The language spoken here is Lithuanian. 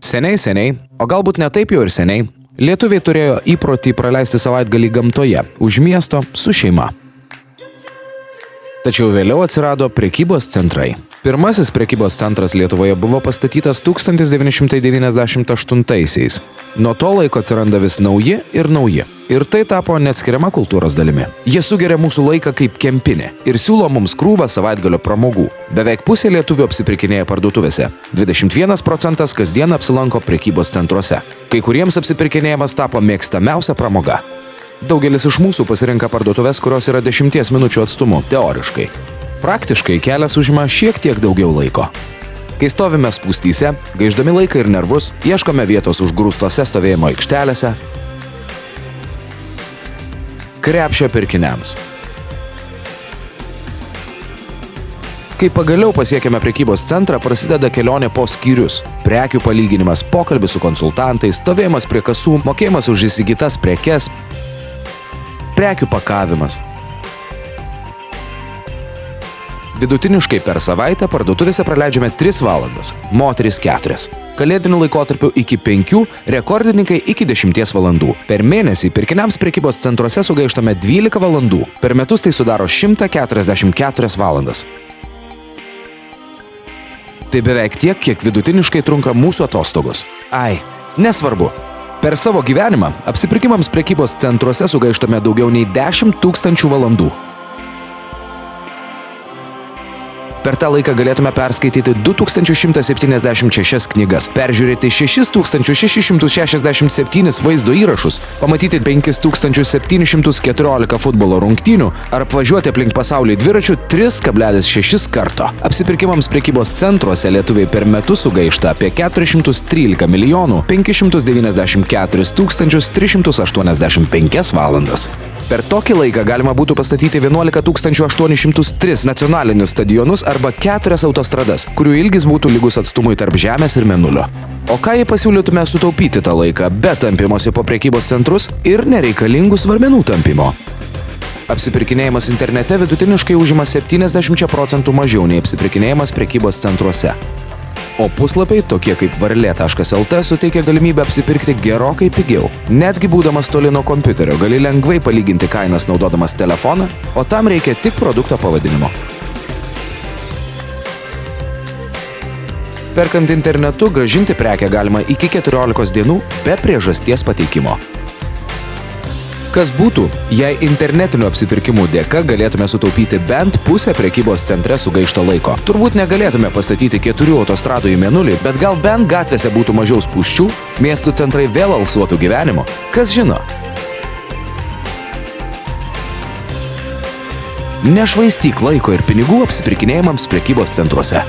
Seniai, o galbūt ne taip jau ir seniai, lietuviai turėjo įprotį praleisti savaitgalį gamtoje, už miesto, su šeima. Tačiau vėliau atsirado prekybos centrai. Pirmasis prekybos centras Lietuvoje buvo pastatytas 1998-aisiais. Nuo to laiko atsiranda vis nauji ir nauji. Ir tai tapo neatskiriama kultūros dalimi. Jie sugeria mūsų laiką kaip kempinė ir siūlo mums krūvą savaitgalio pramogų. Beveik pusė lietuvių apsipirkinėja parduotuvėse. 21% kasdien apsilanko prekybos centruose. Kai kuriems apsipirkinėjimas tapo mėgstamiausia pramoga. Daugelis iš mūsų pasirenka parduotuvės, kurios yra 10 minučių atstumu, teoriškai. Praktiškai kelias užima šiek tiek daugiau laiko. Kai stovime spūstyse, gaišdami laiką ir nervus, ieškome vietos užgrūstose stovėjimo aikštelėse, krepšio pirkiniams. Kai pagaliau pasiekėme prekybos centrą, prasideda kelionė po skyrius. Prekių palyginimas, pokalbis su konsultantais, stovėjimas prie kasų, mokėjimas už įsigytas prekes, prekių pakavimas. Vidutiniškai per savaitę parduotuvėse praleidžiame 3 valandas, moterys 4. Kalėdiniu laikotarpiu iki 5, rekordininkai iki 10 valandų. Per mėnesį pirkiniams prekybos centruose sugaištame 12 valandų. Per metus tai sudaro 144 valandas. Tai beveik tiek, kiek vidutiniškai trunka mūsų atostogos. Nesvarbu. Per savo gyvenimą apsipirkimams prekybos centruose sugaištame daugiau nei 10 000 valandų. Per tą laiką galėtume perskaityti 2176 knygas, peržiūrėti 6667 vaizdo įrašus, pamatyti 5714 futbolo rungtynių ar apvažiuoti aplink pasaulį dviračiu 3,6 karto. Apsipirkimams prekybos centruose lietuviai per metus sugaišta apie 413 594 385 valandas. Per tokį laiką galima būtų pastatyti 11 803 nacionalinius stadionus arba 4 autostradas, kurių ilgis būtų lygus atstumui tarp Žemės ir Mėnulio. O ką jei pasiūlytume sutaupyti tą laiką be tampimosi po prekybos centrus ir nereikalingų svarmenų tampimo? Apsipirkinėjimas internete vidutiniškai užima 70% mažiau nei apsipirkinėjimas prekybos centruose. O puslapiai, tokie kaip varlė.lt, suteikia galimybę apsipirkti gerokai pigiau. Netgi būdamas toli nuo kompiuterio, gali lengvai palyginti kainas naudodamas telefoną, o tam reikia tik produkto pavadinimo. Perkant internetu, grąžinti prekę galima iki 14 dienų be priežasties pateikimo. Kas būtų, jei internetinių apsipirkimų dėka galėtume sutaupyti bent pusę prekybos centre sugaišto laiko? Turbūt negalėtume pastatyti 4 autostradų į Mėnulį, bet gal bent gatvėse būtų mažiau spūsčių, miestų centrai vėl alsuotų gyvenimo. Kas žino? Nešvaistyk laiko ir pinigų apsipirkinėjimams prekybos centruose.